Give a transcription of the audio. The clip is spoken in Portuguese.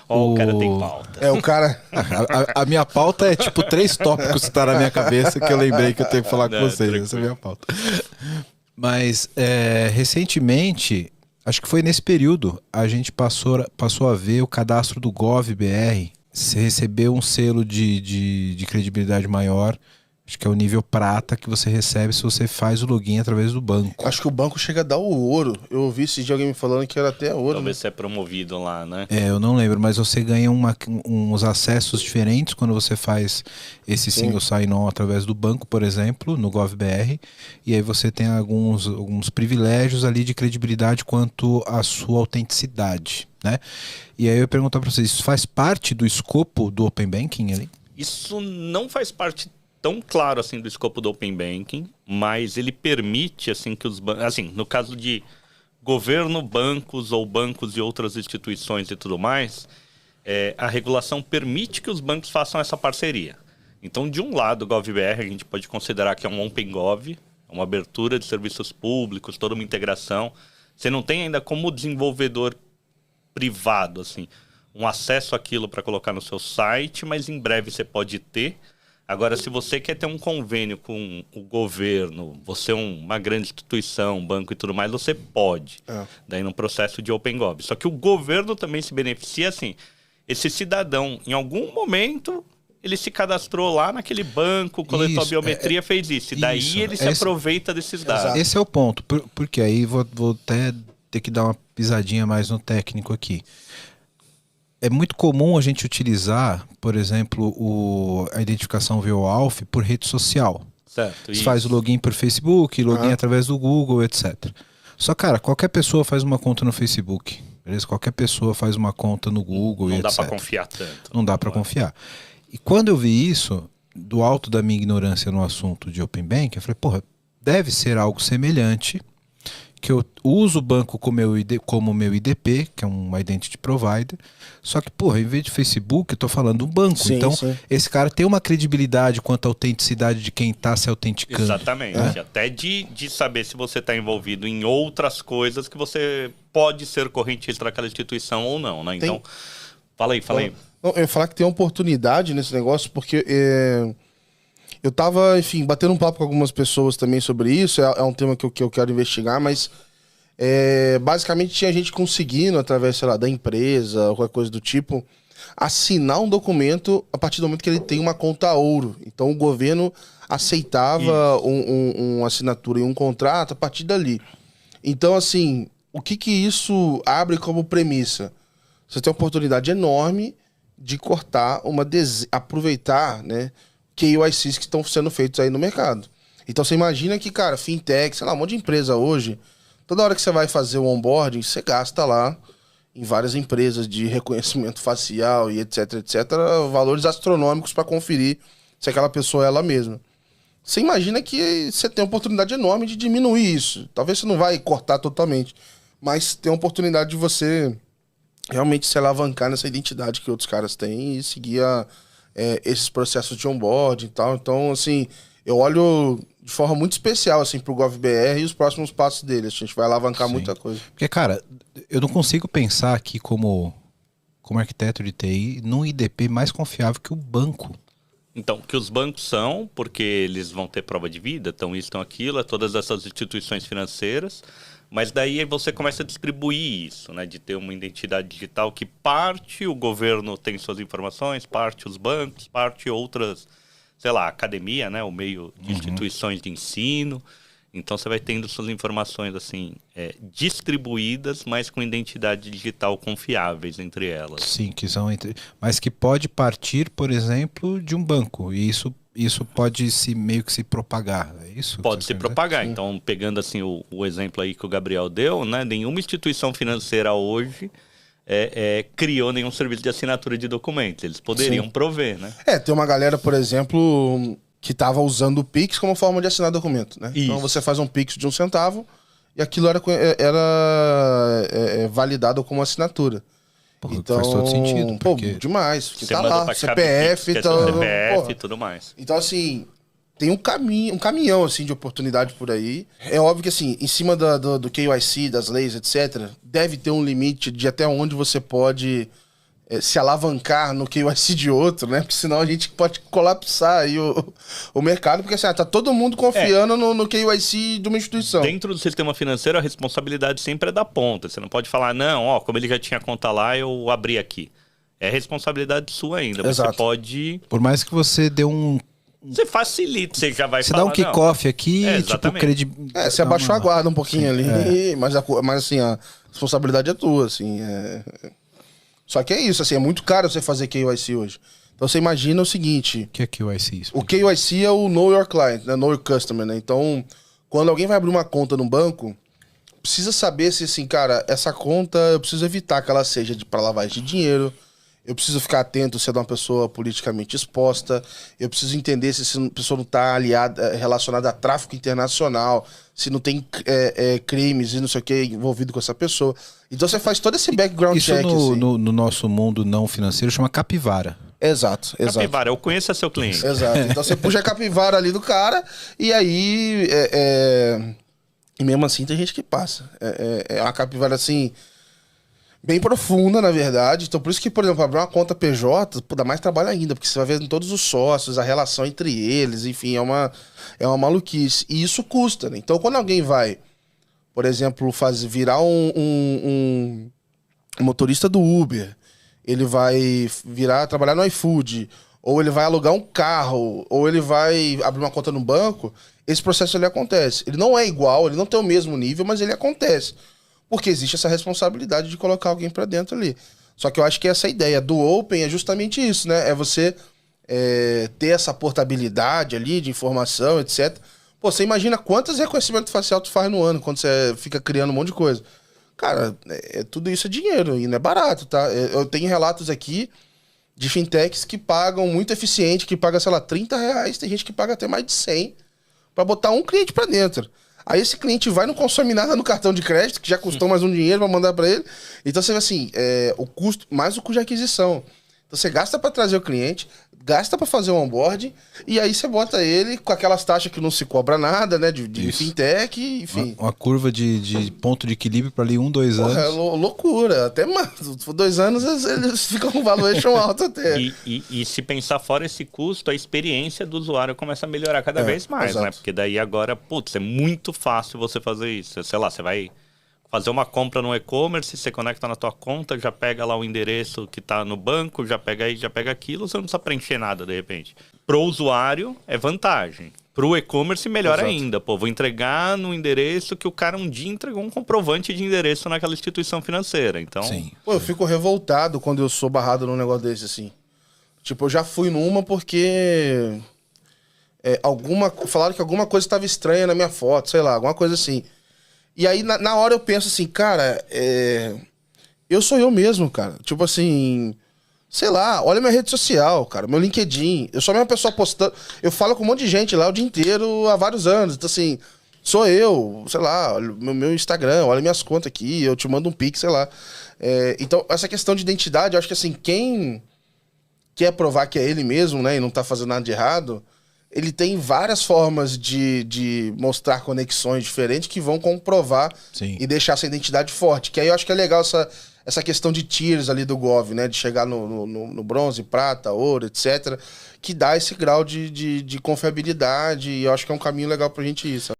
Ó, o cara tem pauta. O cara... A minha pauta é tipo 3 tópicos que tá na minha cabeça que eu lembrei que eu tenho que falar com vocês. Essa é a minha pauta. Mas recentemente, acho que foi nesse período, a gente passou a ver o cadastro do GovBR. Você recebeu um selo de credibilidade maior. Acho que é o nível prata que você recebe se você faz o login através do banco. Acho que o banco chega a dar o ouro. Eu ouvi esse dia alguém me falando que era até ouro. Talvez você é promovido lá, né? Eu não lembro, mas você ganha uns acessos diferentes quando você faz esse single sign-on através do banco, por exemplo, no GovBR. E aí você tem alguns privilégios ali de credibilidade quanto à sua autenticidade, né? E aí eu ia perguntar para vocês, isso faz parte do escopo do Open Banking ali? Isso não faz parte tão claro assim do escopo do Open Banking, mas ele permite assim que os bancos, assim, no caso de governo, bancos ou bancos e outras instituições e tudo mais, a regulação permite que os bancos façam essa parceria. Então, de um lado, o GovBR a gente pode considerar que é um Open Gov, uma abertura de serviços públicos, toda uma integração. Você não tem ainda como desenvolvedor privado, assim, um acesso àquilo para colocar no seu site, mas em breve você pode ter. Agora, se você quer ter um convênio com o governo, você é uma grande instituição, um banco e tudo mais, você pode. Daí no processo de Open Gov. Só que o governo também se beneficia, assim, esse cidadão, em algum momento, ele se cadastrou lá naquele banco, coletou a biometria, fez isso. E daí ele se aproveita desses dados. Esse é o ponto, porque aí vou até ter que dar uma pisadinha mais no técnico aqui. É muito comum a gente utilizar, por exemplo, a identificação via OAuth por rede social. Certo. Você faz o login por Facebook, login através do Google, etc. Só, cara, qualquer pessoa faz uma conta no Facebook, beleza? Qualquer pessoa faz uma conta no Google, etc. Não dá para confiar tanto. Não dá para confiar. E quando eu vi isso, do alto da minha ignorância no assunto de Open Banking, eu falei, porra, deve ser algo semelhante, que eu uso o banco como meu IDP, que é um Identity Provider, só que, porra, em vez de Facebook, eu tô falando do banco. Sim, então, sim. esse cara tem uma credibilidade quanto à autenticidade de quem tá se autenticando. Exatamente. Até de saber se você está envolvido em outras coisas que você pode ser correntista daquela instituição ou não, né? Então, fala aí. Não, eu ia falar que tem uma oportunidade nesse negócio, porque eu tava, enfim, batendo um papo com algumas pessoas também sobre isso. É um tema que eu quero investigar, mas basicamente tinha gente conseguindo, através, sei lá, da empresa, ou qualquer coisa do tipo, assinar um documento a partir do momento que ele tem uma conta ouro. Então o governo aceitava uma assinatura e um contrato a partir dali. Então, assim, o que isso abre como premissa? Você tem uma oportunidade enorme de cortar aproveitar, né, KYCs que estão sendo feitos aí no mercado. Então você imagina que, cara, fintech, sei lá, um monte de empresa hoje, toda hora que você vai fazer o onboarding, você gasta lá em várias empresas de reconhecimento facial e etc, valores astronômicos para conferir se aquela pessoa é ela mesma. Você imagina que você tem uma oportunidade enorme de diminuir isso. Talvez você não vai cortar totalmente, mas tem a oportunidade de você realmente se alavancar nessa identidade que outros caras têm e seguir esses processos de onboarding e tal. Então, assim, eu olho de forma muito especial, assim, pro GovBR e os próximos passos dele. A gente vai alavancar muita coisa. Porque, cara, eu não consigo pensar aqui como arquiteto de TI num IDP mais confiável que o banco. Então, que os bancos são, porque eles vão ter prova de vida, então isso, então aquilo, todas essas instituições financeiras, mas daí você começa a distribuir isso, né, de ter uma identidade digital que parte o governo tem suas informações, parte os bancos, parte outras, sei lá, academia, né, o meio de instituições de ensino. Então você vai tendo suas informações assim distribuídas, mas com identidade digital confiáveis entre elas. Sim, mas que pode partir, por exemplo, de um banco. E isso pode meio que se propagar, é isso? Pode se propagar. Sim. Então, pegando assim o exemplo aí que o Gabriel deu, né? Nenhuma instituição financeira hoje criou nenhum serviço de assinatura de documentos. Eles poderiam prover, né? Tem uma galera, por exemplo, que estava usando o Pix como forma de assinar documento, né? Então você faz um Pix de 1 centavo e aquilo era validado como assinatura. Porra, então, faz todo sentido. Porque... demais. Porque você tá manda lá, pra CPF, CPF e tudo mais. Então, assim, tem um caminhão assim, de oportunidade por aí. É óbvio que, assim, em cima do KYC, das leis, etc., deve ter um limite de até onde você pode se alavancar no KYC de outro, né? Porque senão a gente pode colapsar aí o mercado, porque assim, tá todo mundo confiando no KYC de uma instituição. Dentro do sistema financeiro, a responsabilidade sempre é da ponta. Você não pode falar, não, ó, como ele já tinha conta lá, eu abri aqui. É responsabilidade sua ainda. Exato. Você pode... Por mais que você dê Você facilita, você já vai Você falar... dá um kickoff aqui, tipo, Você abaixou a guarda um pouquinho ali, mas assim, a responsabilidade é tua, assim. Só que é isso, assim, é muito caro você fazer KYC hoje. Então você imagina o seguinte... O que é KYC? O KYC é o Know Your Client, né? Know Your Customer, né? Então, quando alguém vai abrir uma conta no banco, precisa saber se, assim, cara, essa conta eu preciso evitar que ela seja para lavagem de dinheiro, eu preciso ficar atento se é de uma pessoa politicamente exposta, eu preciso entender se essa pessoa não está relacionada a tráfico internacional, se não tem crimes e não sei o que envolvido com essa pessoa. Então você faz todo esse background check. Isso assim. no nosso mundo não financeiro chama capivara. Exato. Capivara, eu conheço seu cliente. Exato. Então você puxa a capivara ali do cara e aí... E mesmo assim tem gente que passa. É uma capivara assim... bem profunda, na verdade. Então, por isso que, por exemplo, abrir uma conta PJ, dá mais trabalho ainda, porque você vai ver todos os sócios, a relação entre eles, enfim, é uma maluquice. E isso custa, né? Então, quando alguém vai, por exemplo, virar um motorista do Uber, ele vai trabalhar no iFood, ou ele vai alugar um carro, ou ele vai abrir uma conta no banco, esse processo ele acontece. Ele não é igual, ele não tem o mesmo nível, mas ele acontece. Porque existe essa responsabilidade de colocar alguém pra dentro ali. Só que eu acho que essa ideia do Open é justamente isso, né? É você ter essa portabilidade ali de informação, etc. Pô, você imagina quantos reconhecimentos facial tu faz no ano quando você fica criando um monte de coisa. Cara, tudo isso é dinheiro e não é barato, tá? Eu tenho relatos aqui de fintechs que pagam muito eficiente, que paga, sei lá, R$30. Tem gente que paga até mais de 100 pra botar um cliente pra dentro. Aí esse cliente vai, não consome nada no cartão de crédito, que já custou mais um dinheiro pra mandar pra ele. Então você vê assim, o custo, mais o custo de aquisição. Então você gasta pra trazer o cliente, gasta pra fazer o onboarding, e aí você bota ele com aquelas taxas que não se cobra nada, né? De fintech, enfim. Uma curva de ponto de equilíbrio pra ali 1, 2 anos. É loucura. Até mais. Por 2 anos eles ficam com valuation alto até. E se pensar fora esse custo, a experiência do usuário começa a melhorar cada vez mais, exato. né? Porque daí agora, putz, é muito fácil você fazer isso. Sei lá, você vai fazer uma compra no e-commerce, você conecta na tua conta, já pega lá o endereço que tá no banco, já pega aí, já pega aquilo, você não precisa preencher nada de repente. Pro usuário é vantagem. Pro e-commerce melhor ainda. Pô, vou entregar no endereço que o cara um dia entregou um comprovante de endereço naquela instituição financeira. Então, Sim. Pô, eu fico revoltado quando eu sou barrado num negócio desse, assim. Tipo, eu já fui numa porque falaram que alguma coisa estava estranha na minha foto, sei lá, alguma coisa assim. E aí, na hora eu penso assim, cara, eu sou eu mesmo, cara. Tipo assim, sei lá, olha minha rede social, cara, meu LinkedIn. Eu sou a mesma pessoa postando. Eu falo com um monte de gente lá o dia inteiro há vários anos. Então assim, sou eu, sei lá, olha meu Instagram, olha minhas contas aqui, eu te mando um pix, sei lá. Então, essa questão de identidade, eu acho que assim, quem quer provar que é ele mesmo, né, e não tá fazendo nada de errado, ele tem várias formas de mostrar conexões diferentes que vão comprovar Sim. e deixar essa identidade forte. Que aí eu acho que é legal essa questão de tiers ali do Gov, né? De chegar no bronze, prata, ouro, etc. Que dá esse grau de confiabilidade e eu acho que é um caminho legal pra gente ir, sabe?